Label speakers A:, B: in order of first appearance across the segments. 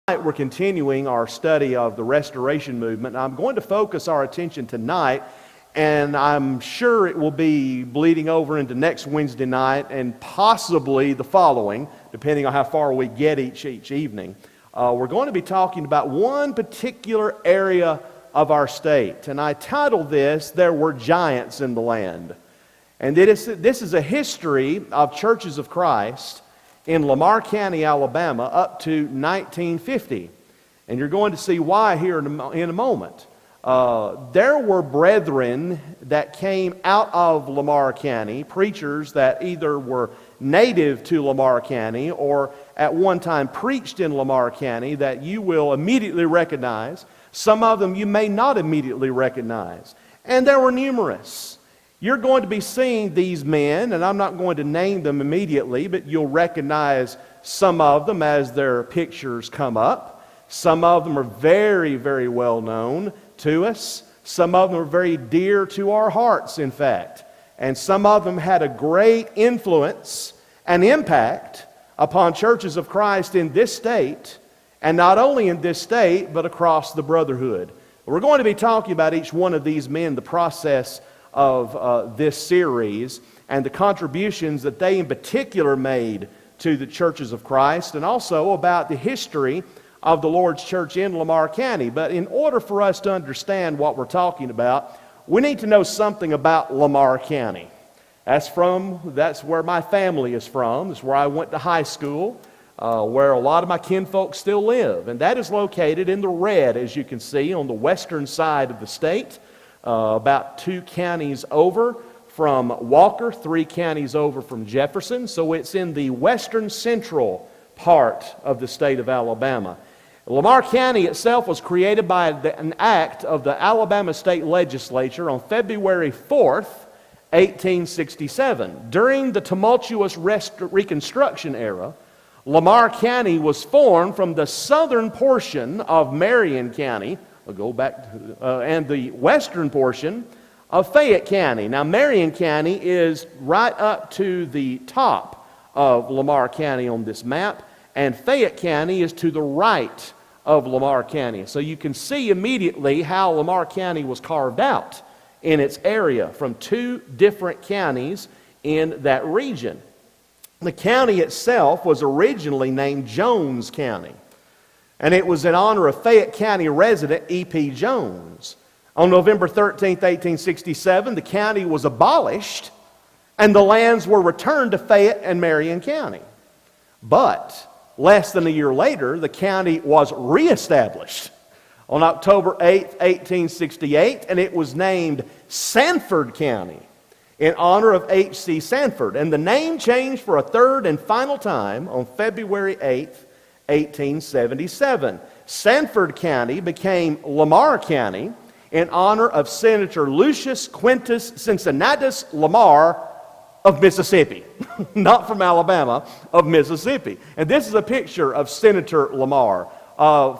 A: We're continuing our study of the Restoration Movement. I'm going to focus our attention tonight, and I'm sure it will be bleeding over into next Wednesday night and possibly the following, depending on how far we get each evening. We're going to be talking about one particular area of our state, and I titled this, "There Were Giants in the Land." And this is a history of churches of Christ in Lamar County, Alabama, up to 1950. And you're going to see why here in a moment. There were brethren that came out of Lamar County, preachers that either were native to Lamar County or at one time preached in Lamar County that you will immediately recognize. Some of them you may not immediately recognize. And there were numerous. You're going to be seeing these men, and I'm not going to name them immediately, but you'll recognize some of them as their pictures come up. Some of them are very, very well known to us. Some of them are very dear to our hearts, in fact. And some of them had a great influence and impact upon churches of Christ in this state, and not only in this state, but across the brotherhood. We're going to be talking about each one of these men, the process of this series, and the contributions that they in particular made to the churches of Christ, and also about the history of the Lord's church in Lamar County. But in order for us to understand what we're talking about, we need to know something about Lamar County. That's where my family is from. It's where I went to high school, where a lot of my kinfolk still live. And that is located in the red, as you can see, on the western side of the state. About 2 counties over from Walker, 3 counties over from Jefferson. So it's in the western central part of the state of Alabama. Lamar County itself was created by an act of the Alabama State Legislature on February 4th, 1867. During the tumultuous Reconstruction era, Lamar County was formed from the southern portion of Marion County, and the western portion of Fayette County. Now, Marion County is right up to the top of Lamar County on this map, and Fayette County is to the right of Lamar County. So you can see immediately how Lamar County was carved out in its area from 2 different counties in that region. The county itself was originally named Jones County, and it was in honor of Fayette County resident E.P. Jones. On November 13, 1867, the county was abolished, and the lands were returned to Fayette and Marion County. But less than a year later, the county was reestablished on October 8, 1868, and it was named Sanford County in honor of H.C. Sanford. And the name changed for a third and final time on February 8, 1877. Sanford County became Lamar County in honor of Senator Lucius Quintus Cincinnatus Lamar of Mississippi. Not from Alabama, of Mississippi. And this is a picture of Senator Lamar,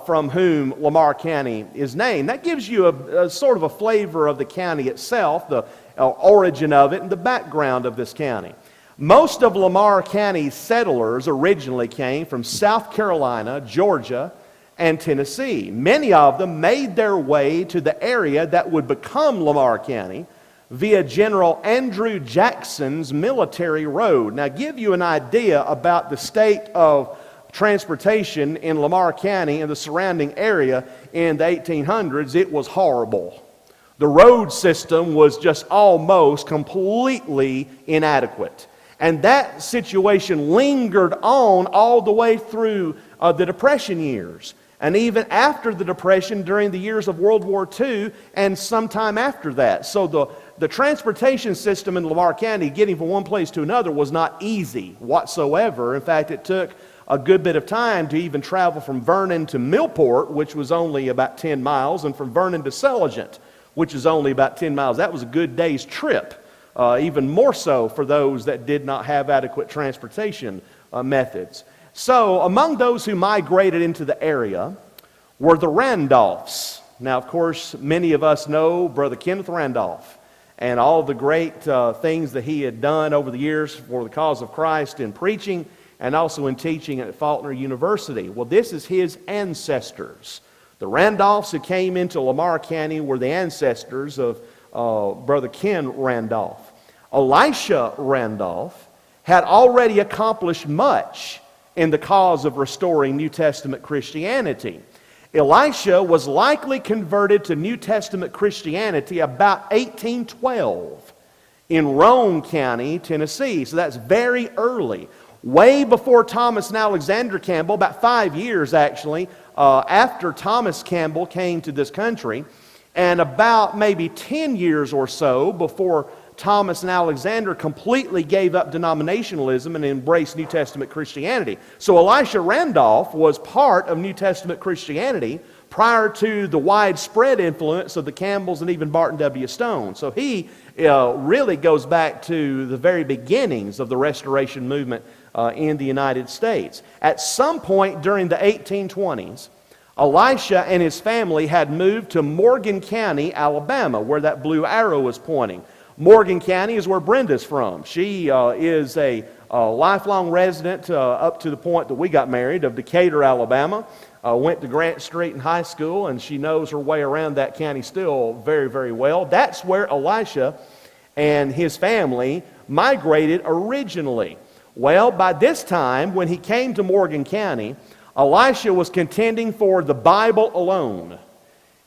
A: from whom Lamar County is named. That gives you a sort of a flavor of the county itself, the origin of it, and the background of this county. Most of Lamar County's settlers originally came from South Carolina, Georgia, and Tennessee. Many of them made their way to the area that would become Lamar County via General Andrew Jackson's military road. Now, give you an idea about the state of transportation in Lamar County and the surrounding area in the 1800s, it was horrible. The road system was just almost completely inadequate. And that situation lingered on all the way through the Depression years. And even after the Depression, during the years of World War II, and sometime after that. So the transportation system in Lamar County, getting from one place to another, was not easy whatsoever. In fact, it took a good bit of time to even travel from Vernon to Millport, which was only about 10 miles, and from Vernon to Selligent, which is only about 10 miles. That was a good day's trip. Even more so for those that did not have adequate transportation methods. So among those who migrated into the area were the Randolphs. Now, of course, many of us know Brother Kenneth Randolph and all the great things that he had done over the years for the cause of Christ in preaching and also in teaching at Faulkner University. Well, this is his ancestors. The Randolphs who came into Lamar County were the ancestors of Brother Ken Randolph. Elisha Randolph had already accomplished much in the cause of restoring New Testament Christianity. Elisha was likely converted to New Testament Christianity about 1812 in Roane County, Tennessee. So that's very early. Way before Thomas and Alexander Campbell, about 5 years actually, after Thomas Campbell came to this country, and about maybe 10 years or so before Thomas and Alexander completely gave up denominationalism and embraced New Testament Christianity. So Elisha Randolph was part of New Testament Christianity prior to the widespread influence of the Campbells and even Barton W. Stone. So he really goes back to the very beginnings of the Restoration movement in the United States. At some point during the 1820s, Elisha and his family had moved to Morgan County, Alabama, where that blue arrow is pointing. Morgan County is where Brenda's from. She is a lifelong resident up to the point that we got married of Decatur, Alabama. Went to Grant Street in high school, and she knows her way around that county still very, very well. That's where Elisha and his family migrated originally. Well, by this time, when he came to Morgan County, Elisha was contending for the Bible alone,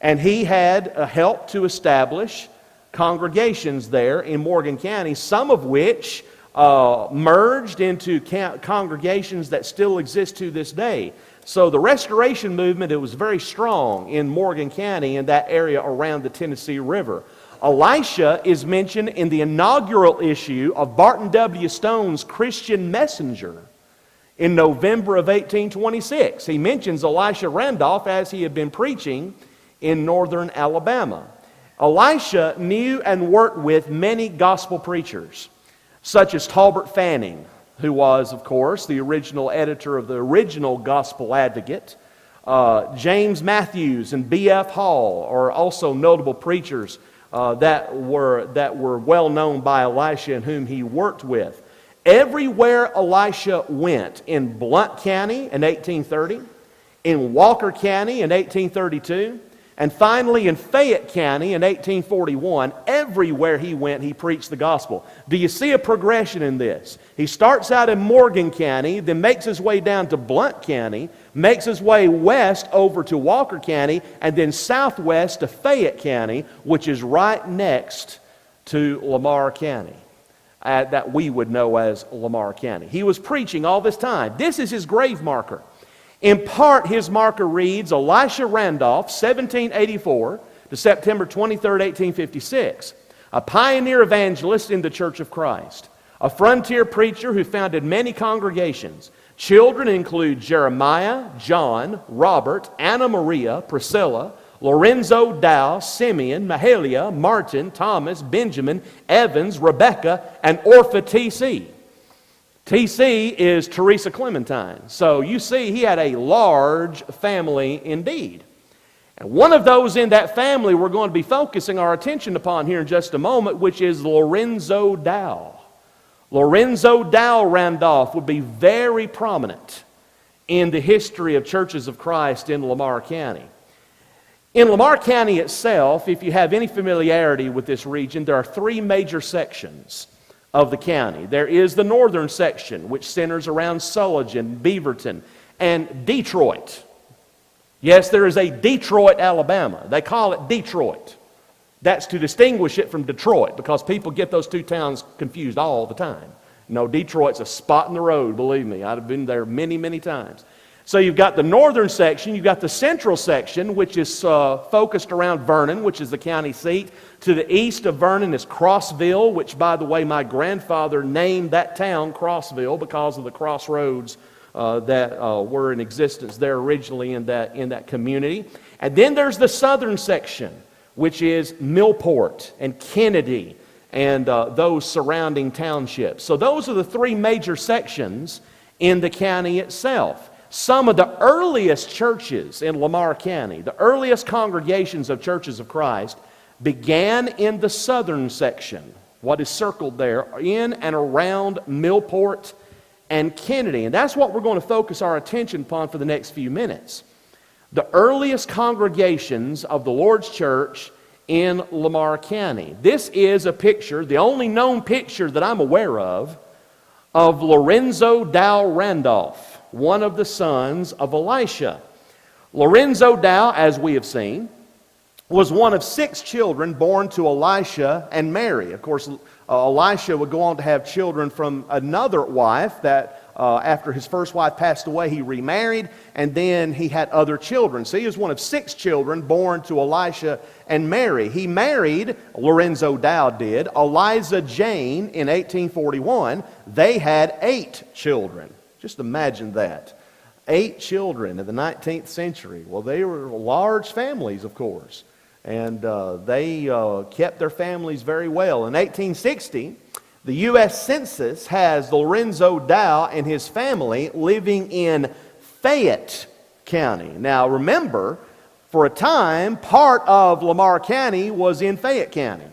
A: and he had helped to establish congregations there in Morgan County, some of which merged into congregations that still exist to this day. So the Restoration movement, it was very strong in Morgan County and that area around the Tennessee River. Elisha is mentioned in the inaugural issue of Barton W. Stone's Christian Messenger in November of 1826. He mentions Elisha Randolph as he had been preaching in northern Alabama. Elisha knew and worked with many gospel preachers, such as Talbert Fanning, who was, of course, the original editor of the original Gospel Advocate. James Matthews and B.F. Hall are also notable preachers that were well known by Elisha and whom he worked with. Everywhere Elisha went, in Blount County in 1830, in Walker County in 1832, and finally in Fayette County in 1841, everywhere he went, he preached the gospel. Do you see a progression in this? He starts out in Morgan County, then makes his way down to Blount County, makes his way west over to Walker County, and then southwest to Fayette County, which is right next to Lamar County, that we would know as Lamar County. He was preaching all this time. This is his grave marker. In part, his marker reads, Elisha Randolph, 1784 to September 23, 1856, a pioneer evangelist in the Church of Christ, a frontier preacher who founded many congregations. Children include Jeremiah, John, Robert, Anna Maria, Priscilla, Lorenzo Dow, Simeon, Mahalia, Martin, Thomas, Benjamin, Evans, Rebecca, and Orpha T.C. T.C. is Teresa Clementine. So you see, he had a large family indeed. And one of those in that family we're going to be focusing our attention upon here in just a moment, which is Lorenzo Dow. Lorenzo Dow Randolph would be very prominent in the history of Churches of Christ in Lamar County. In Lamar County itself, if you have any familiarity with this region, there are three major sections of the county. There is the northern section, which centers around Sullivan, Beaverton, and Detroit. Yes, there is a Detroit, Alabama. They call it Detroit. That's to distinguish it from Detroit, because people get those two towns confused all the time. No, Detroit's a spot in the road, believe me. I've been there many, many times. So you've got the northern section, you've got the central section, which is focused around Vernon, which is the county seat. To the east of Vernon is Crossville, which, by the way, my grandfather named that town Crossville because of the crossroads that were in existence there originally in that community. And then there's the southern section, which is Millport and Kennedy and those surrounding townships. So those are the three major sections in the county itself. Some of the earliest churches in Lamar County, the earliest congregations of Churches of Christ, began in the southern section, what is circled there, in and around Millport and Kennedy. And that's what we're going to focus our attention upon for the next few minutes. The earliest congregations of the Lord's church in Lamar County. This is a picture, the only known picture that I'm aware of Lorenzo Dow Randolph, one of the sons of Elisha. Lorenzo Dow, as we have seen, was one of 6 children born to Elisha and Mary. Of course, Elisha would go on to have children from another wife that after his first wife passed away, he remarried, and then he had other children. So he was one of 6 children born to Elisha and Mary. He married, Lorenzo Dow did, Eliza Jane in 1841. They had 8 children. Just imagine that. 8 children in the 19th century. Well, they were large families, of course. And they kept their families very well. In 1860, the U.S. Census has Lorenzo Dow and his family living in Fayette County. Now remember, for a time, part of Lamar County was in Fayette County.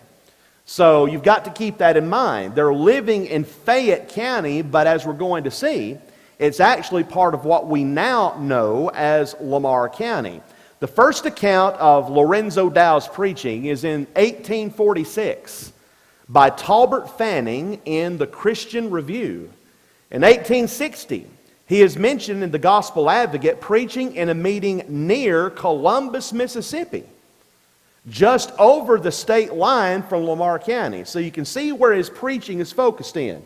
A: So you've got to keep that in mind. They're living in Fayette County, but as we're going to see, it's actually part of what we now know as Lamar County. The first account of Lorenzo Dow's preaching is in 1846 by Talbert Fanning in the Christian Review. In 1860, he is mentioned in the Gospel Advocate preaching in a meeting near Columbus, Mississippi, just over the state line from Lamar County. So you can see where his preaching is focused in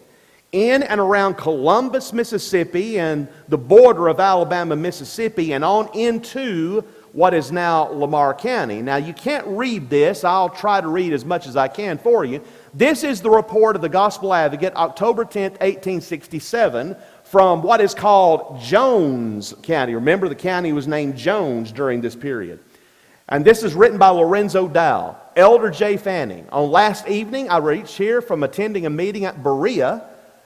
A: and around Columbus, Mississippi, and the border of Alabama, Mississippi, and on into what is now Lamar County. Now, you can't read this. I'll try to read as much as I can for you. This is the report of the Gospel Advocate, October 10th, 1867, from what is called Jones County. Remember, the county was named Jones during this period. And this is written by Lorenzo Dow. Elder J. Fanning. On last evening, I reached here from attending a meeting at Berea.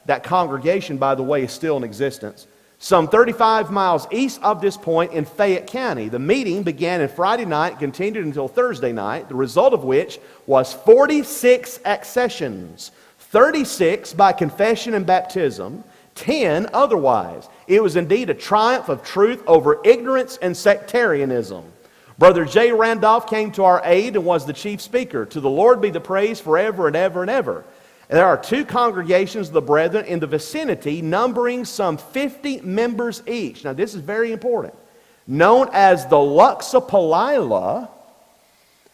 A: That congregation, by the way, is still in existence. Some 35 miles east of this point in Fayette County. The meeting began on Friday night, continued until Thursday night, the result of which was 46 accessions, 36 by confession and baptism, 10 otherwise. It was indeed a triumph of truth over ignorance and sectarianism. Brother J. Randolph came to our aid and was the chief speaker. To the Lord be the praise forever and ever and ever. And there are 2 congregations of the brethren in the vicinity, numbering some 50 members each. Now this is very important. Known as the Luxapalila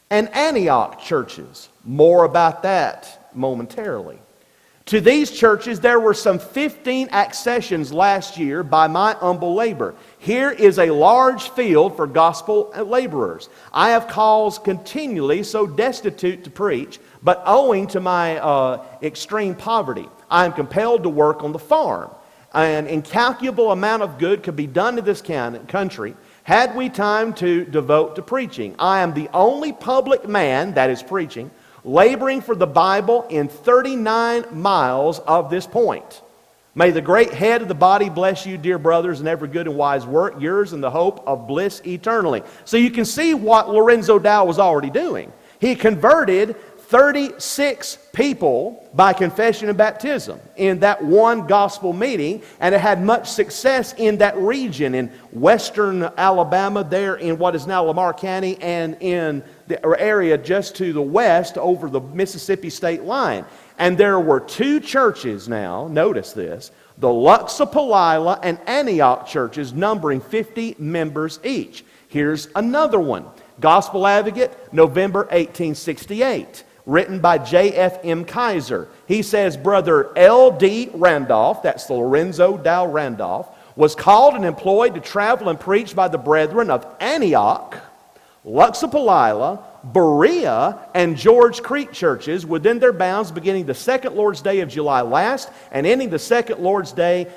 A: and Antioch churches. More about that momentarily. To these churches, there were some 15 accessions last year by my humble labor. Here is a large field for gospel laborers. I have calls continually, so destitute to preach, but owing to my extreme poverty, I am compelled to work on the farm. An incalculable amount of good could be done to this country had we time to devote to preaching. I am the only public man that is preaching, laboring for the Bible in 39 miles of this point. May the great head of the body bless you, dear brothers, in every good and wise work, yours in the hope of bliss eternally. So you can see what Lorenzo Dow was already doing. He converted 36 people by confession and baptism in that one gospel meeting, and it had much success in that region in western Alabama, there in what is now Lamar County, and in the area just to the west over the Mississippi state line. And there were 2 churches now, notice this, the Luxapalila and Antioch churches, numbering 50 members each. Here's another one. Gospel Advocate, November 1868. Written by J.F.M. Kaiser. He says, Brother L.D. Randolph, that's the Lorenzo Dow Randolph, was called and employed to travel and preach by the brethren of Antioch, Luxapalila, Berea, and George Creek churches within their bounds, beginning the 2nd Lord's Day of July last and ending the 2nd Lord's Day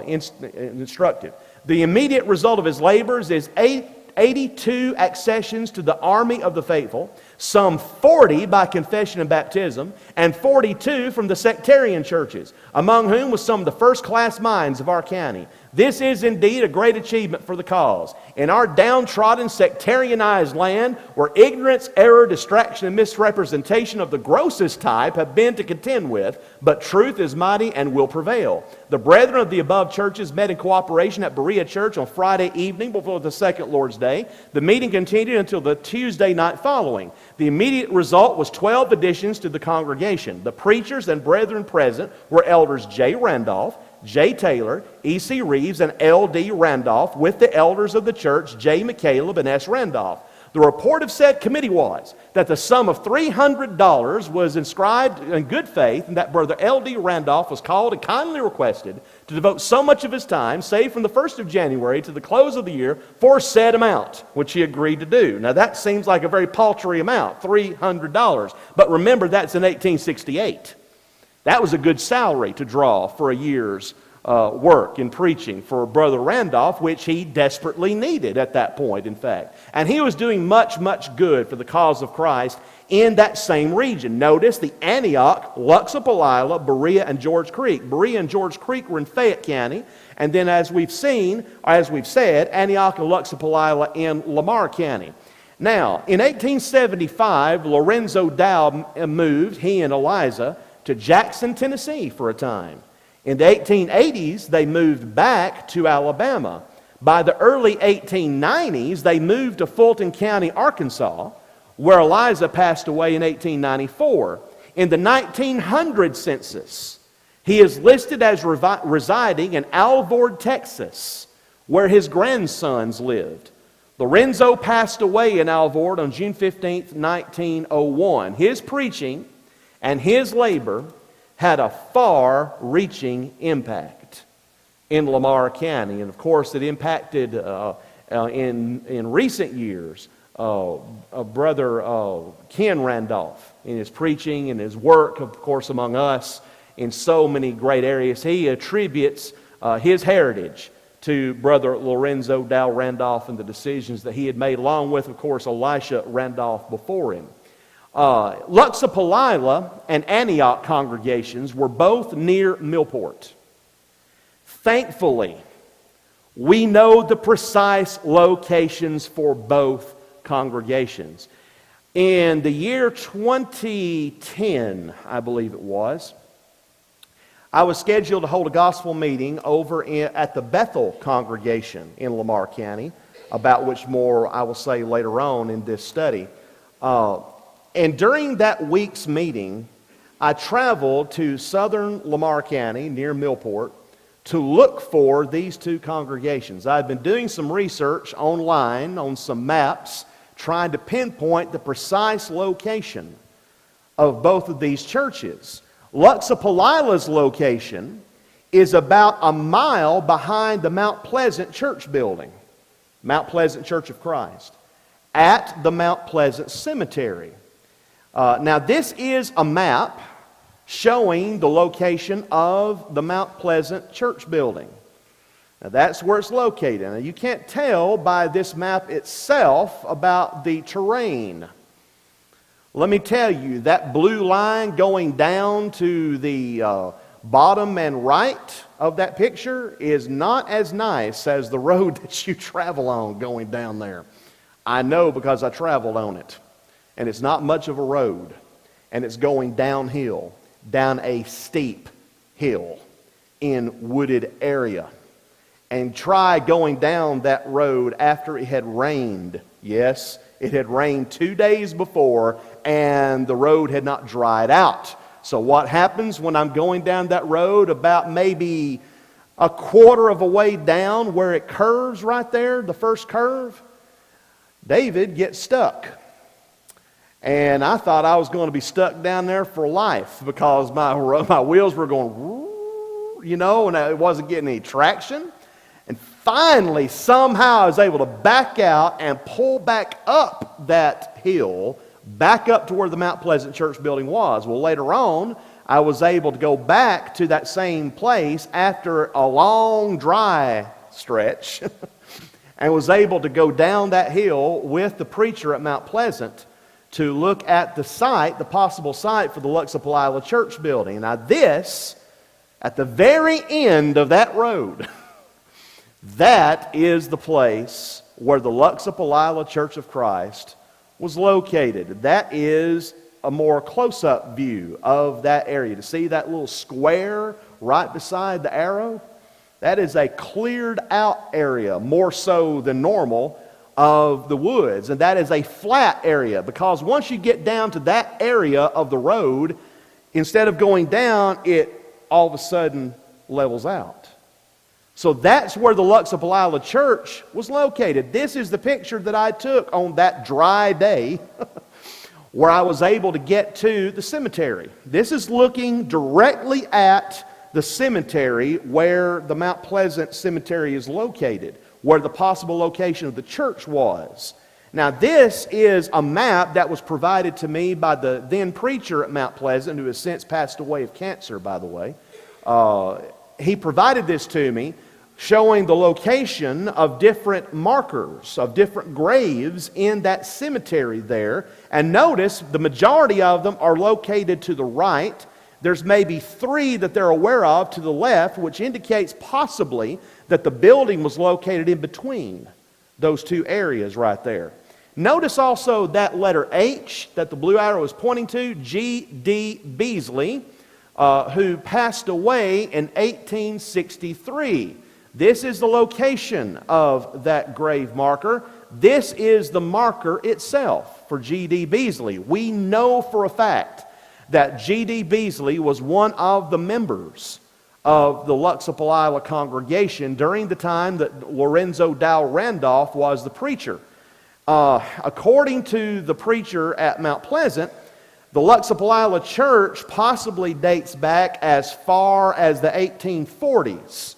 A: instructive. The immediate result of his labors is 82 accessions to the army of the faithful, some 40 by confession and baptism, and 42 from the sectarian churches, among whom was some of the first-class minds of our county. This is indeed a great achievement for the cause. In our downtrodden, sectarianized land, where ignorance, error, distraction, and misrepresentation of the grossest type have been to contend with, but truth is mighty and will prevail. The brethren of the above churches met in cooperation at Berea Church on Friday evening before the second Lord's Day. The meeting continued until the Tuesday night following. The immediate result was 12 additions to the congregation. The preachers and brethren present were elders J. Randolph, J. Taylor, E.C. Reeves, and L.D. Randolph, with the elders of the church, J. McCaleb and S. Randolph. The report of said committee was that the sum of $300 was inscribed in good faith, and that Brother L.D. Randolph was called and kindly requested to devote so much of his time, saved from the 1st of January to the close of the year, for said amount, which he agreed to do. Now that seems like a very paltry amount, $300. But remember, that's in 1868. That was a good salary to draw for a year's work in preaching for Brother Randolph, which he desperately needed at that point, in fact. And he was doing much, much good for the cause of Christ in that same region. Notice the Antioch, Luxapalila, Berea, and George Creek. Berea and George Creek were in Fayette County. And then as we've seen, or as we've said, Antioch and Luxapalila in Lamar County. Now, in 1875, Lorenzo Dow moved, he and Eliza, to Jackson, Tennessee for a time. In the 1880s, they moved back to Alabama. By the early 1890s, they moved to Fulton County, Arkansas, where Eliza passed away in 1894. In the 1900 census, he is listed as residing in Alvord, Texas, where his grandsons lived. Lorenzo passed away in Alvord on June 15th, 1901. His preaching and his labor had a far-reaching impact in Lamar County. And of course, it impacted in recent years Brother Ken Randolph in his preaching and his work, of course, among us in so many great areas. He attributes his heritage to Brother Lorenzo Dow Randolph and the decisions that he had made, along with, of course, Elisha Randolph before him. Luxapalila and Antioch congregations were both near Millport. Thankfully, we know the precise locations for both congregations. In the year 2010, I believe it was, I was scheduled to hold a gospel meeting over at the Bethel congregation in Lamar County, about which more I will say later on in this study. And during that week's meeting, I traveled to southern Lamar County near Millport to look for these two congregations. I've been doing some research online on some maps, trying to pinpoint the precise location of both of these churches. Luxapalila's location is about a mile behind the Mount Pleasant Church building, Mount Pleasant Church of Christ, at the Mount Pleasant Cemetery. Now this is a map showing the location of the Mount Pleasant Church building. Now that's where it's located. Now you can't tell by this map itself about the terrain. Let me tell you, that blue line going down to the bottom and right of that picture is not as nice as the road that you travel on going down there. I know because I traveled on it. And it's not much of a road. And it's going downhill, down a steep hill in wooded area. And try going down that road after it had rained. Yes, it had rained 2 days before and the road had not dried out. So what happens when I'm going down that road about maybe a quarter of a way down where it curves right there, the first curve? David gets stuck. And I thought I was going to be stuck down there for life because my wheels were going, you know, and it wasn't getting any traction. And finally, somehow I was able to back out and pull back up that hill, back up to where the Mount Pleasant Church building was. Well, later on, I was able to go back to that same place after a long dry stretch and was able to go down that hill with the preacher at Mount Pleasant to look at the site, the possible site for the Luxapalila Church building. Now this, at the very end of that road, That is the place where the Luxapalila Church of Christ was located. That is a more close-up view of that area. To see that little square right beside the arrow, that is a cleared out area, more so than normal, of the woods. And that is a flat area, because once you get down to that area of the road, instead of going down, it all of a sudden levels out. So that's where the Luxapalila Church was located. This is the picture that I took on that dry day where I was able to get to the cemetery. This is looking directly at the cemetery where the Mount Pleasant Cemetery is located, where the possible location of the church was. Now, this is a map that was provided to me by the then preacher at Mount Pleasant, who has since passed away of cancer, by the way. He provided this to me, showing the location of different markers, of different graves in that cemetery there. And notice, the majority of them are located to the right. There's maybe 3 that they're aware of to the left, which indicates possibly that the building was located in between those 2 areas right there. Notice also that letter H that the blue arrow is pointing to, G.D. Beasley, who passed away in 1863. This is the location of that grave marker. This is the marker itself for G.D. Beasley. We know for a fact that G.D. Beasley was one of the members of the Luxapalila congregation during the time that Lorenzo Dow Randolph was the preacher. According to the preacher at Mount Pleasant, the Luxapalila Church possibly dates back as far as the 1840s.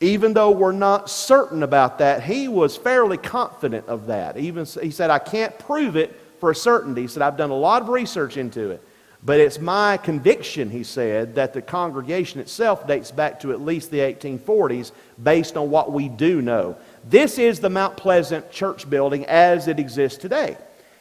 A: Even though we're not certain about that, he was fairly confident of that. Even he said, I can't prove it for a certainty. He said, I've done a lot of research into it. But it's my conviction, he said, that the congregation itself dates back to at least the 1840s based on what we do know. This is the Mount Pleasant Church building as it exists today.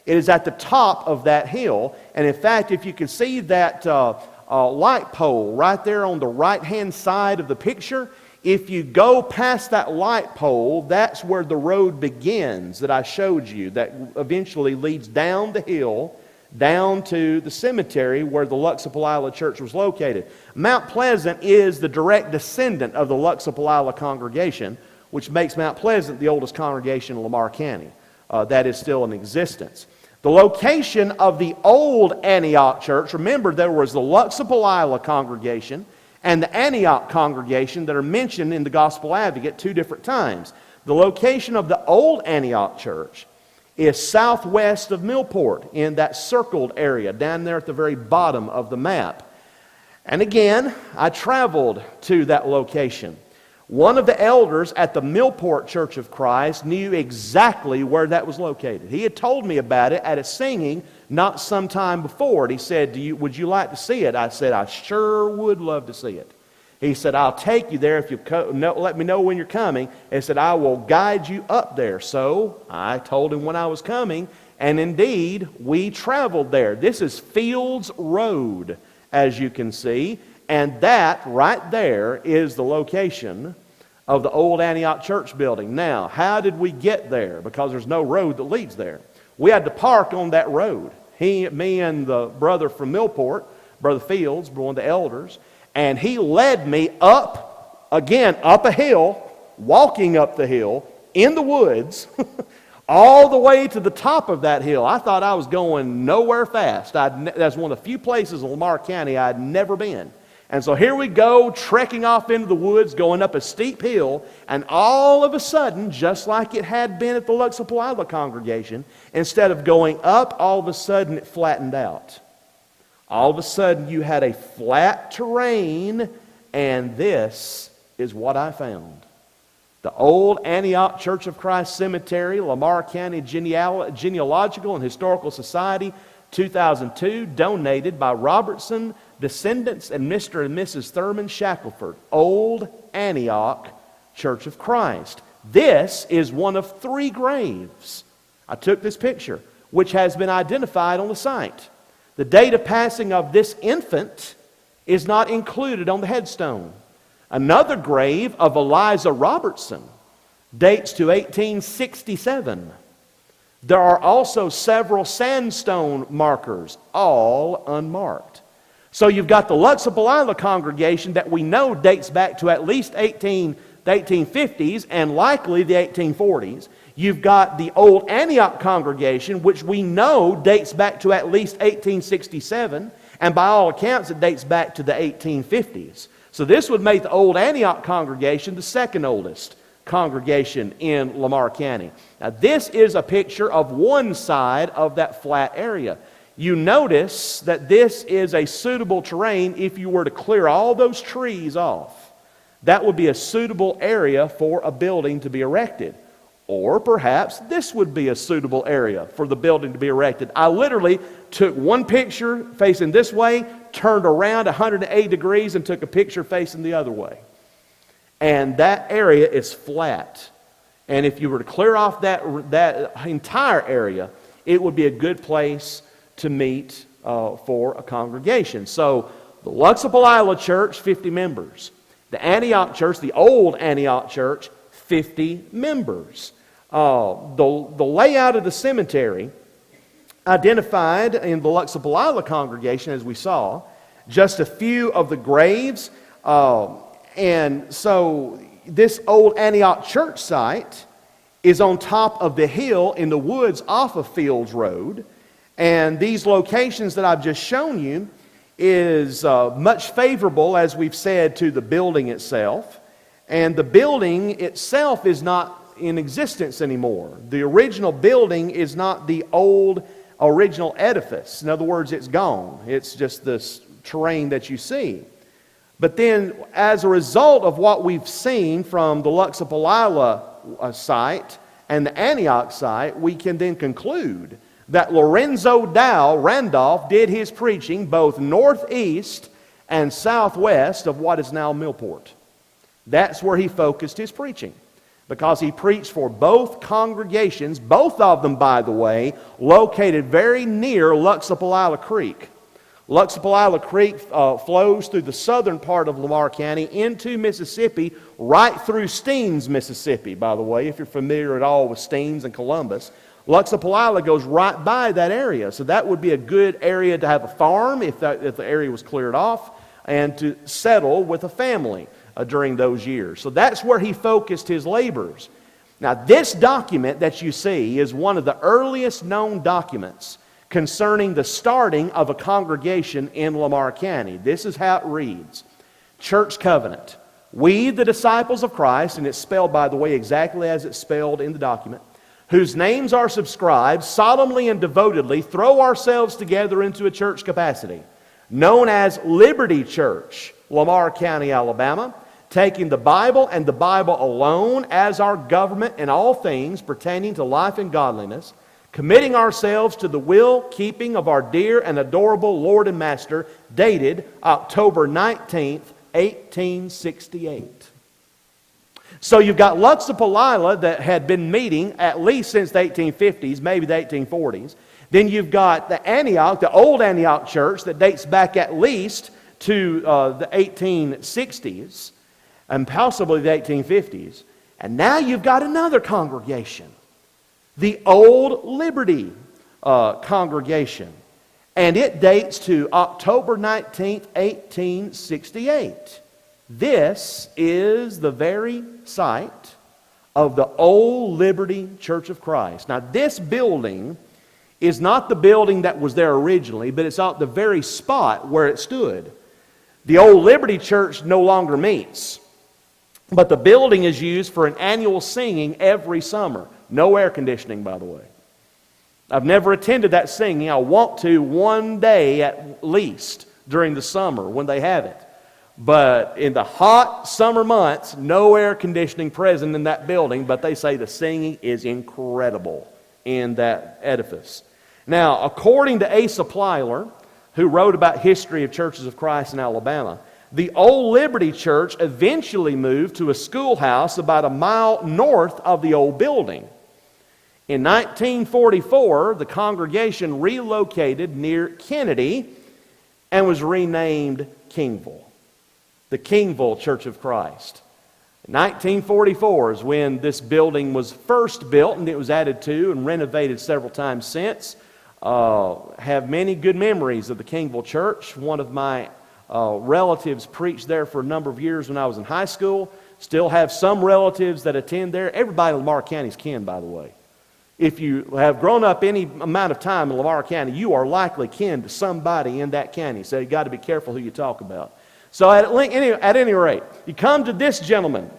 A: It is at the top of that hill. And in fact, if you can see that light pole right there on the right-hand side of the picture, if you go past that light pole, that's where the road begins that I showed you, that eventually leads down the hill, down to the cemetery where the Luxapalila Church was located. Mount Pleasant is the direct descendant of the Luxapalila congregation, which makes Mount Pleasant the oldest congregation in Lamar County. That is still in existence. The location of the old Antioch Church, remember there was the Luxapalila congregation and the Antioch congregation that are mentioned in the Gospel Advocate 2 different times. The location of the old Antioch Church is southwest of Millport in that circled area down there at the very bottom of the map. And again, I traveled to that location. One of the elders at the Millport Church of Christ knew exactly where that was located. He had told me about it at a singing not some time before. And he said, would you like to see it? I said, I sure would love to see it. He said, I'll take you there if you let me know when you're coming. And he said, I will guide you up there. So I told him when I was coming, and indeed, we traveled there. This is Fields Road, as you can see. And that right there is the location of the old Antioch Church building. Now, how did we get there? Because there's no road that leads there. We had to park on that road. Me and the brother from Millport, Brother Fields, one of the elders, and he led me up a hill, walking up the hill, in the woods, all the way to the top of that hill. I thought I was going nowhere fast. That's one of the few places in Lamar County I'd never been. And so here we go, trekking off into the woods, going up a steep hill, and all of a sudden, just like it had been at the Luxapalila congregation, instead of going up, all of a sudden it flattened out. All of a sudden you had a flat terrain, and this is what I found. The old Antioch Church of Christ Cemetery, Lamar County Genealogical and Historical Society, 2002, donated by Robertson descendants and Mr. and Mrs. Thurman Shackelford, Old Antioch Church of Christ. This is one of 3 graves. I took this picture, which has been identified on the site. The date of passing of this infant is not included on the headstone. Another grave of Eliza Robertson dates to 1867. There are also several sandstone markers, all unmarked. So you've got the Luxapalila congregation that we know dates back to at least the 1850s and likely the 1840s. You've got the Old Antioch congregation, which we know dates back to at least 1867, and by all accounts it dates back to the 1850s. So this would make the Old Antioch congregation the second oldest congregation in Lamar County. Now this is a picture of one side of that flat area. You notice that this is a suitable terrain if you were to clear all those trees off. That would be a suitable area for a building to be erected. Or perhaps this would be a suitable area for the building to be erected. I literally took one picture facing this way, turned around 180 degrees and took a picture facing the other way. And that area is flat. And if you were to clear off that entire area, it would be a good place to meet for a congregation. So the Luxapalila Church, 50 members. The Antioch Church, the Old Antioch Church, 50 members. The layout of the cemetery identified in the Luxapalila congregation, as we saw, just a few of the graves. And so this Old Antioch Church site is on top of the hill in the woods off of Fields Road. And these locations that I've just shown you is much favorable, as we've said, to the building itself. And the building itself is not in existence anymore. The original building is not the old original edifice. In other words, it's gone. It's just this terrain that you see. But then, as a result of what we've seen from the Luxapalila site and the Antioch site, we can then conclude that Lorenzo Dow Randolph did his preaching both northeast and southwest of what is now Millport. That's where he focused his preaching, because he preached for both congregations, both of them, by the way, located very near Luxapalila Creek. Luxapalila Creek flows through the southern part of Lamar County into Mississippi, right through Steens, Mississippi, by the way, if you're familiar at all with Steens and Columbus. Luxapalila goes right by that area, so that would be a good area to have a farm if the area was cleared off, and to settle with a family during those years. So that's where he focused his labors. Now this document that you see is one of the earliest known documents concerning the starting of a congregation in Lamar County. This is how it reads. Church Covenant. We, the disciples of Christ, and it's spelled, by the way, exactly as it's spelled in the document, whose names are subscribed, solemnly and devotedly throw ourselves together into a church capacity, known as Liberty Church, Lamar County, Alabama, taking the Bible and the Bible alone as our government in all things pertaining to life and godliness, committing ourselves to the will keeping of our dear and adorable Lord and Master, dated October 19th, 1868. So you've got Luxapalila that had been meeting at least since the 1850s, maybe the 1840s. Then you've got the Antioch, the Old Antioch Church, that dates back at least to the 1860s and possibly the 1850s. And now you've got another congregation, the Old Liberty congregation. And it dates to October 19th, 1868. This is the very site of the Old Liberty Church of Christ. Now this building is not the building that was there originally, but it's at the very spot where it stood. The Old Liberty Church no longer meets, but the building is used for an annual singing every summer. No air conditioning, by the way. I've never attended that singing. I want to one day at least during the summer when they have it. But in the hot summer months, no air conditioning present in that building, but they say the singing is incredible in that edifice. Now, according to Asa Plyler, who wrote about history of churches of Christ in Alabama, the Old Liberty Church eventually moved to a schoolhouse about a mile north of the old building. In 1944, the congregation relocated near Kennedy and was renamed Kingville. The Kingville Church of Christ. 1944 is when this building was first built, and it was added to and renovated several times since. Have many good memories of the Kingville Church. One of my relatives preached there for a number of years when I was in high school. Still have some relatives that attend there. Everybody in Lamar County is kin, by the way. If you have grown up any amount of time in Lamar County, you are likely kin to somebody in that county. So you've got to be careful who you talk about. So at any rate, you come to this gentleman.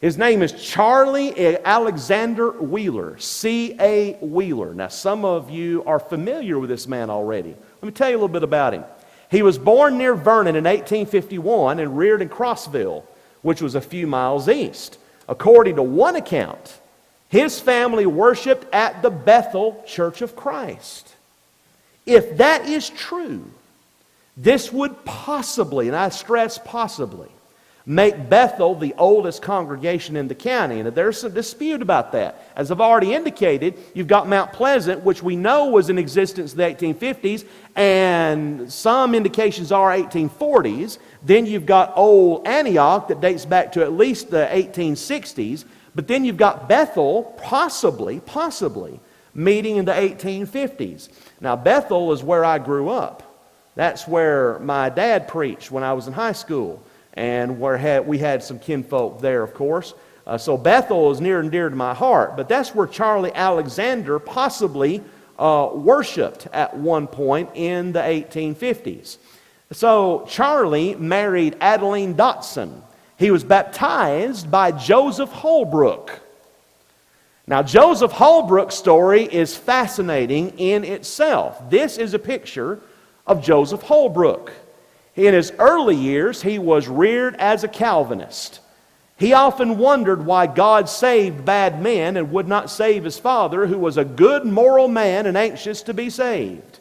A: His name is Charlie Alexander Wheeler, C.A. Wheeler. Now, some of you are familiar with this man already. Let me tell you a little bit about him. He was born near Vernon in 1851 and reared in Crossville, which was a few miles east. According to one account, his family worshiped at the Bethel Church of Christ. If that is true, this would possibly, and I stress possibly, make Bethel the oldest congregation in the county. And there's some dispute about that. As I've already indicated, you've got Mount Pleasant, which we know was in existence in the 1850s, and some indications are 1840s. Then you've got Old Antioch that dates back to at least the 1860s. But then you've got Bethel, possibly, meeting in the 1850s. Now, Bethel is where I grew up. That's where my dad preached when I was in high school. And we had some kinfolk there, of course. So Bethel is near and dear to my heart. But that's where Charlie Alexander possibly worshipped at one point in the 1850s. So Charlie married Adeline Dotson. He was baptized by Joseph Holbrook. Now, Joseph Holbrook's story is fascinating in itself. This is a picture of Joseph Holbrook. In his early years, he was reared as a Calvinist. He often wondered why God saved bad men and would not save his father, who was a good moral man and anxious to be saved.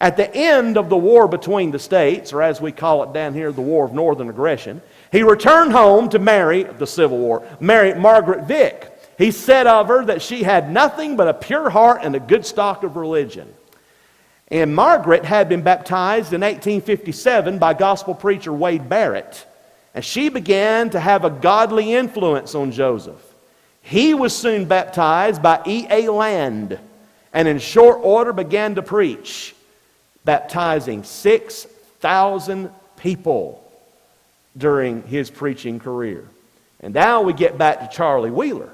A: At the end of the war between the states, or as we call it down here, the War of Northern Aggression, he returned home to marry Margaret Vick. He said of her that she had nothing but a pure heart and a good stock of religion. And Margaret had been baptized in 1857 by gospel preacher Wade Barrett. And she began to have a godly influence on Joseph. He was soon baptized by E.A. Land, and in short order began to preach, baptizing 6,000 people during his preaching career. And now we get back to Charlie Wheeler.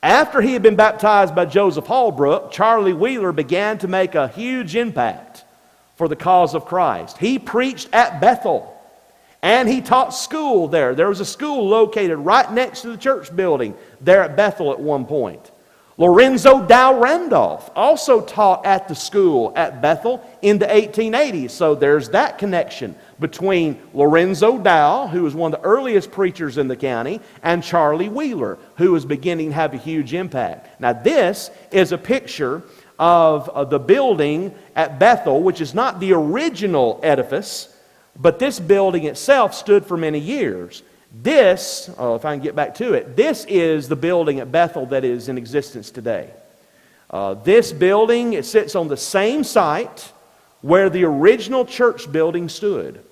A: After he had been baptized by Joseph Holbrook, Charlie Wheeler began to make a huge impact for the cause of Christ. He preached at Bethel, and he taught school there. There was a school located right next to the church building there at Bethel at one point. Lorenzo Dow Randolph also taught at the school at Bethel in the 1880s. So there's that connection between Lorenzo Dow, who was one of the earliest preachers in the county, and Charlie Wheeler, who was beginning to have a huge impact. Now this is a picture of the building at Bethel, which is not the original edifice, but this building itself stood for many years. This, if I can get back to it, this is the building at Bethel that is in existence today. This building, it sits on the same site where the original church building stood.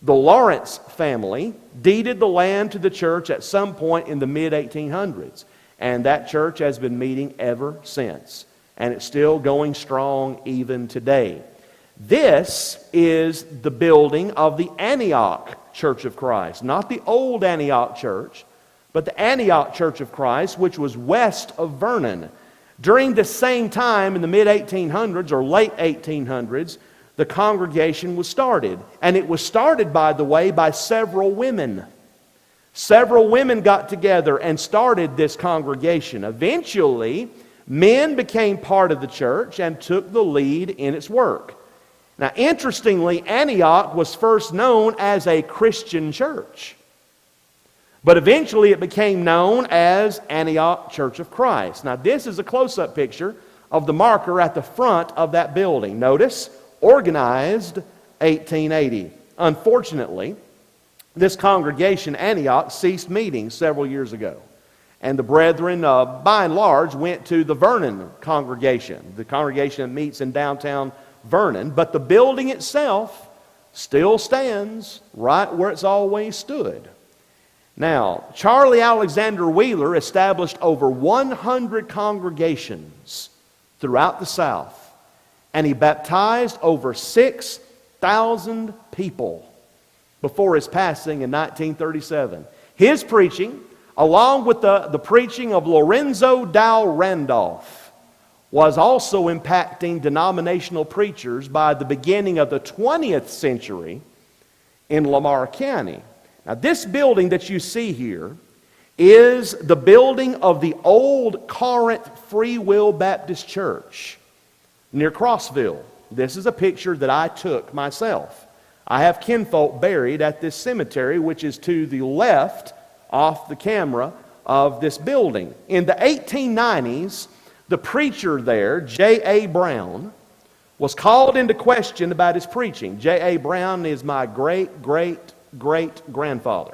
A: The Lawrence family deeded the land to the church at some point in the mid-1800s, and that church has been meeting ever since, and it's still going strong even today. This is the building of the Antioch Church of Christ, not the old Antioch Church, but the Antioch Church of Christ, which was west of Vernon. During the same time in the mid-1800s or late 1800s, the congregation was started. And it was started, by the way, by several women. Several women got together and started this congregation. Eventually, men became part of the church and took the lead in its work. Now, interestingly, Antioch was first known as a Christian church. But eventually it became known as Antioch Church of Christ. Now, this is a close-up picture of the marker at the front of that building. Notice, organized 1880. Unfortunately, this congregation, Antioch, ceased meeting several years ago. And the brethren, by and large, went to the Vernon congregation. The congregation that meets in downtown Vernon, but the building itself still stands right where it's always stood. Now, Charlie Alexander Wheeler established over 100 congregations throughout the South, and he baptized over 6,000 people before his passing in 1937. His preaching, along with the preaching of Lorenzo Dow Randolph, was also impacting denominational preachers by the beginning of the 20th century in Lamar County. Now, this building that you see here is the building of the old Corinth Free Will Baptist Church near Crossville. This is a picture that I took myself. I have kinfolk buried at this cemetery, which is to the left off the camera of this building. In the 1890s, the preacher there, J.A. Brown, was called into question about his preaching. J.A. Brown is my great-great-great-grandfather.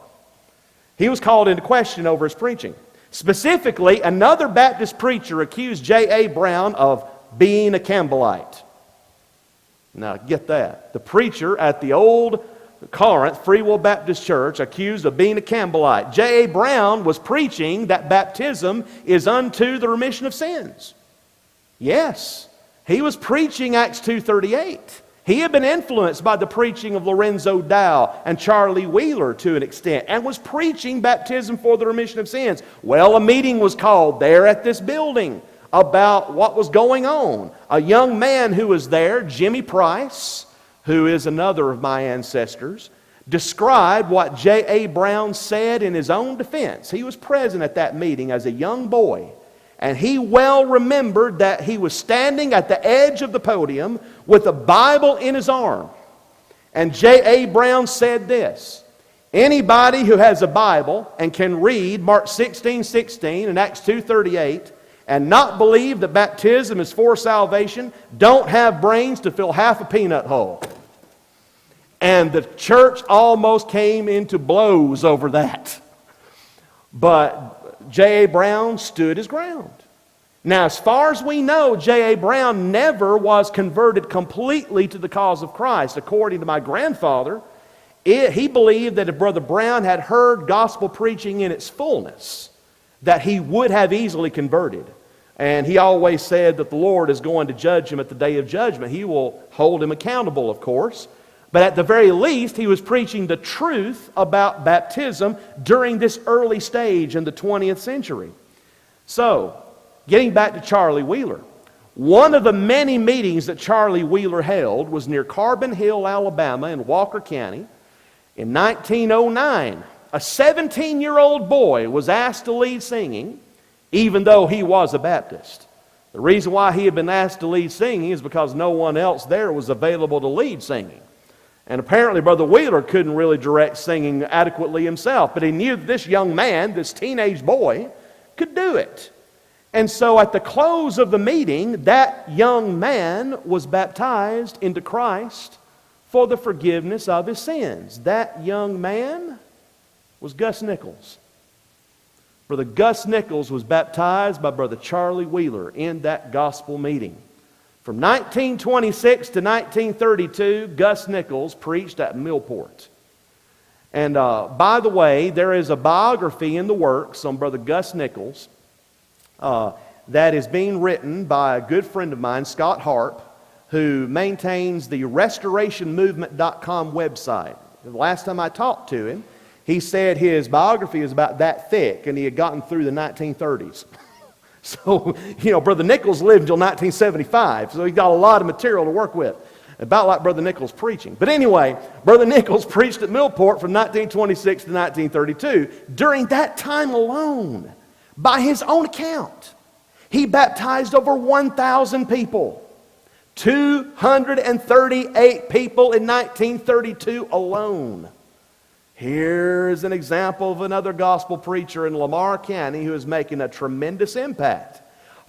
A: He was called into question over his preaching. Specifically, another Baptist preacher accused J.A. Brown of being a Campbellite. Now, get that. The preacher at the old Corinth Free Will Baptist Church accused of being a Campbellite. J.A. Brown was preaching that baptism is unto the remission of sins. Yes, he was preaching Acts 2:38. He had been influenced by the preaching of Lorenzo Dow and Charlie Wheeler to an extent, and was preaching baptism for the remission of sins. Well, a meeting was called there at this building about what was going on. A young man who was there, Jimmy Price, who is another of my ancestors, described what J.A. Brown said in his own defense. He was present at that meeting as a young boy, and he well remembered that he was standing at the edge of the podium with a Bible in his arm. And J.A. Brown said this: anybody who has a Bible and can read Mark 16:16 and Acts 2:38 and not believe that baptism is for salvation don't have brains to fill half a peanut hole. And the church almost came into blows over that. But J.A. Brown stood his ground. Now, as far as we know, J.A. Brown never was converted completely to the cause of Christ. According to my grandfather, he believed that if Brother Brown had heard gospel preaching in its fullness, that he would have easily converted. And he always said that the Lord is going to judge him at the day of judgment. He will hold him accountable, of course. But at the very least, he was preaching the truth about baptism during this early stage in the 20th century. So, getting back to Charlie Wheeler, one of the many meetings that Charlie Wheeler held was near Carbon Hill, Alabama in Walker County in 1909. A 17-year-old boy was asked to lead singing, even though he was a Baptist. The reason why he had been asked to lead singing is because no one else there was available to lead singing. And apparently Brother Wheeler couldn't really direct singing adequately himself, but he knew that this young man, this teenage boy, could do it. And so at the close of the meeting, that young man was baptized into Christ for the forgiveness of his sins. That young man was Gus Nichols. Brother Gus Nichols was baptized by Brother Charlie Wheeler in that gospel meeting. From 1926 to 1932, Gus Nichols preached at Millport. And by the way, there is a biography in the works on Brother Gus Nichols that is being written by a good friend of mine, Scott Harp, who maintains the restorationmovement.com website. The last time I talked to him, he said his biography is about that thick, and he had gotten through the 1930s. So, Brother Nichols lived until 1975, so he got a lot of material to work with, about like Brother Nichols' preaching. But anyway, Brother Nichols preached at Millport from 1926 to 1932. During that time alone, by his own account, he baptized over 1,000 people. 238 people in 1932 alone. Here's an example of another gospel preacher in Lamar County who is making a tremendous impact.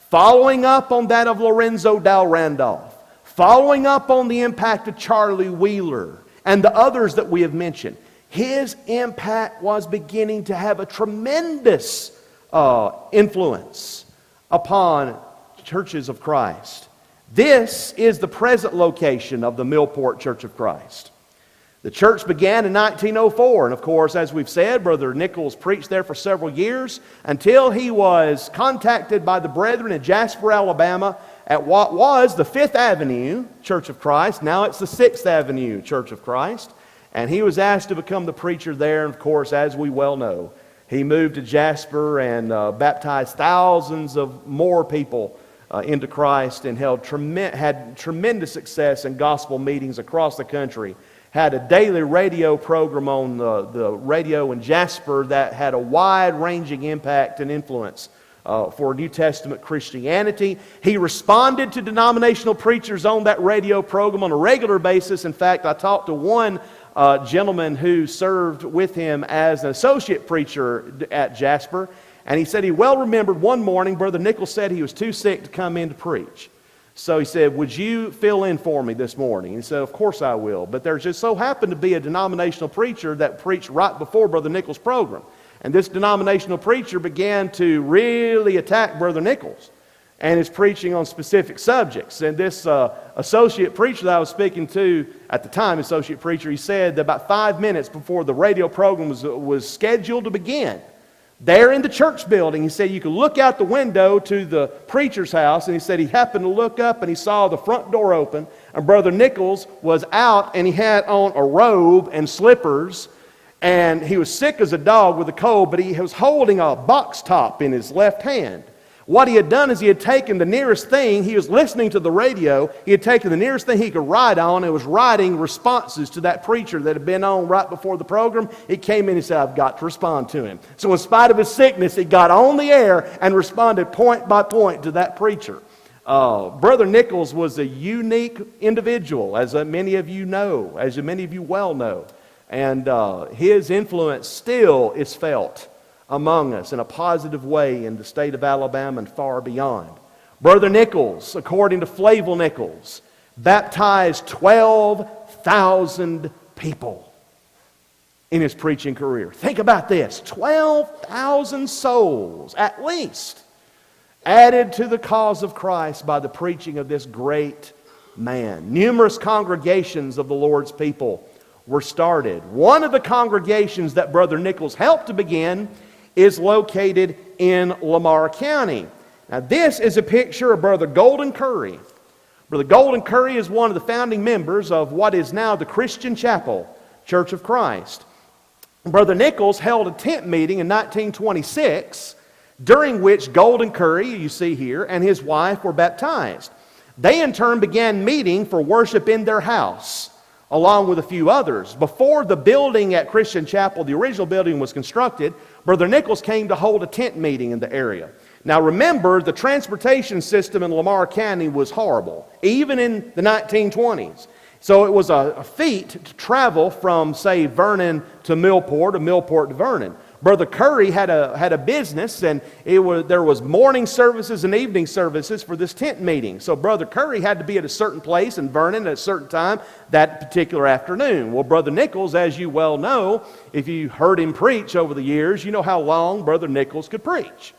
A: Following up on that of Lorenzo Dow Randolph, following up on the impact of Charlie Wheeler and the others that we have mentioned, his impact was beginning to have a tremendous influence upon churches of Christ. This is the present location of the Millport Church of Christ. The church began in 1904, and of course, as we've said, Brother Nichols preached there for several years until he was contacted by the brethren in Jasper, Alabama, at what was the 5th Avenue Church of Christ. Now it's the 6th Avenue Church of Christ. And he was asked to become the preacher there, and of course, as we well know, he moved to Jasper and baptized thousands of more people into Christ and had tremendous success in gospel meetings across the country. Had a daily radio program on the radio in Jasper that had a wide-ranging impact and influence for New Testament Christianity. He responded to denominational preachers on that radio program on a regular basis. In fact, I talked to one gentleman who served with him as an associate preacher at Jasper, and he said he well remembered one morning Brother Nichols said he was too sick to come in to preach. So he said, "Would you fill in for me this morning?" He said, "Of course I will." But there just so happened to be a denominational preacher that preached right before Brother Nichols' program. And this denominational preacher began to really attack Brother Nichols and his preaching on specific subjects. And this associate preacher that I was speaking to at the time, associate preacher, he said that about 5 minutes before the radio program was scheduled to begin, there in the church building, he said you could look out the window to the preacher's house, and he said he happened to look up and he saw the front door open, and Brother Nichols was out, and he had on a robe and slippers, and he was sick as a dog with a cold, but he was holding a box top in his left hand. What he had done is he had taken the nearest thing, he was listening to the radio, he had taken the nearest thing he could write on, and was writing responses to that preacher that had been on right before the program. He came in and said, "I've got to respond to him." So in spite of his sickness, he got on the air and responded point by point to that preacher. Brother Nichols was a unique individual, as many of you know, as many of you well know. And his influence still is felt among us in a positive way in the state of Alabama and far beyond. Brother Nichols, according to Flavel Nichols, baptized 12,000 people in his preaching career. Think about this, 12,000 souls at least added to the cause of Christ by the preaching of this great man. Numerous congregations of the Lord's people were started. One of the congregations that Brother Nichols helped to begin is located in Lamar County. Now this is a picture of Brother Golden Curry. Brother Golden Curry is one of the founding members of what is now the Christian Chapel Church of Christ. Brother Nichols held a tent meeting in 1926 during which Golden Curry, you see here, and his wife were baptized. They in turn began meeting for worship in their house, along with a few others. Before the building at Christian Chapel, the original building, was constructed, Brother Nichols came to hold a tent meeting in the area. Now remember, the transportation system in Lamar County was horrible, even in the 1920s. So it was a feat to travel from, say, Vernon to Millport, or Millport to Vernon. Brother Curry had a business, and there was morning services and evening services for this tent meeting. So Brother Curry had to be at a certain place in Vernon at a certain time that particular afternoon. Well, Brother Nichols, as you well know, if you heard him preach over the years, you know how long Brother Nichols could preach.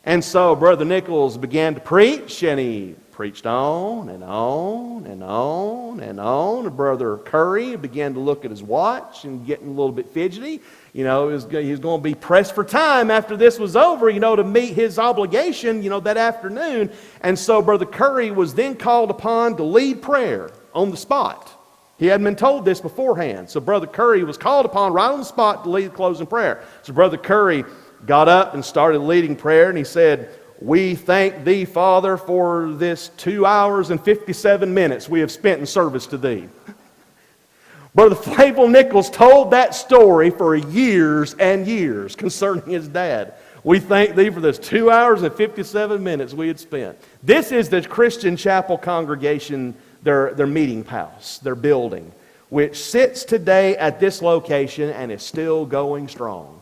A: And so Brother Nichols began to preach, and he preached on and on and on and on. And Brother Curry began to look at his watch and getting a little bit fidgety. You know, he was going to be pressed for time after this was over, to meet his obligation, that afternoon. And so Brother Curry was then called upon to lead prayer on the spot. He hadn't been told this beforehand. So Brother Curry was called upon right on the spot to lead the closing prayer. So Brother Curry got up and started leading prayer, and he said, "We thank Thee, Father, for this 2 hours and 57 minutes we have spent in service to Thee." Brother Flavel Nichols told that story for years and years concerning his dad. "We thank Thee for this 2 hours and 57 minutes we had spent." This is the Christian Chapel congregation, their meeting house, their building, which sits today at this location and is still going strong.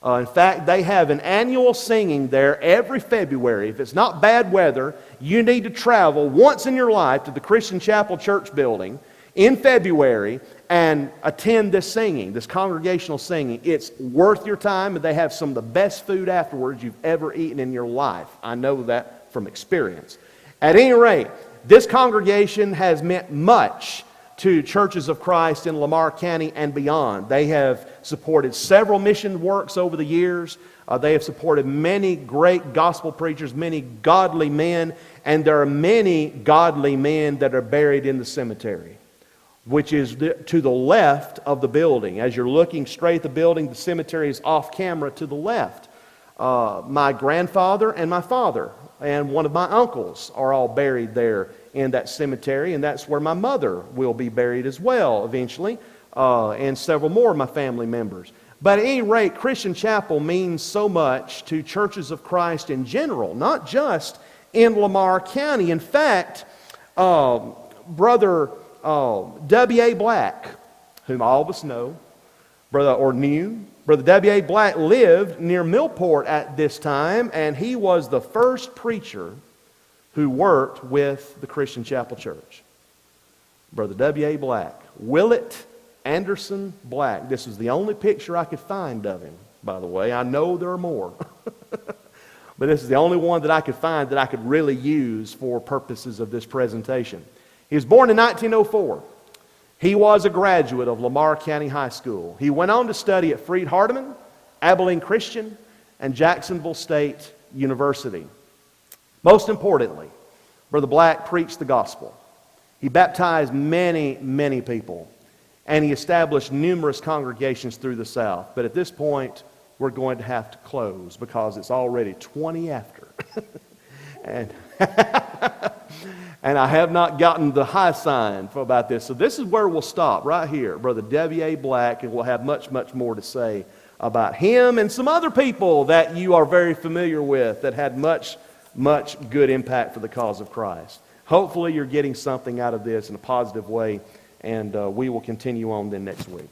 A: In fact, they have an annual singing there every February. If it's not bad weather, you need to travel once in your life to the Christian Chapel Church building in February and attend this singing, this congregational singing. It's worth your time, and they have some of the best food afterwards you've ever eaten in your life. I know that from experience. At any rate, this congregation has meant much to Churches of Christ in Lamar County and beyond. They have supported several mission works over the years. They have supported many great gospel preachers, many godly men, and there are many godly men that are buried in the cemetery, which is to the left of the building. As you're looking straight at the building, the cemetery is off camera to the left. My grandfather and my father and one of my uncles are all buried there in that cemetery, and that's where my mother will be buried as well eventually, and several more of my family members. But at any rate, Christian Chapel means so much to Churches of Christ in general, not just in Lamar County. In fact, Brother W.A. Black, whom all of us know, Brother W.A. Black lived near Millport at this time, and he was the first preacher who worked with the Christian Chapel Church. Brother W.A. Black. Willett Anderson Black. This was the only picture I could find of him, by the way. I know there are more. But this is the only one that I could find that I could really use for purposes of this presentation. He was born in 1904. He was a graduate of Lamar County High School. He went on to study at Freed-Hardeman, Abilene Christian, and Jacksonville State University. Most importantly, Brother Black preached the gospel. He baptized many, many people, and he established numerous congregations through the South. But at this point, we're going to have to close because it's already 20 after. and I have not gotten the high sign about this. So this is where we'll stop, right here. Brother W.A. Black, and we'll have much, much more to say about him and some other people that you are very familiar with that had much good impact for the cause of Christ. Hopefully you're getting something out of this in a positive way, and we will continue on then next week.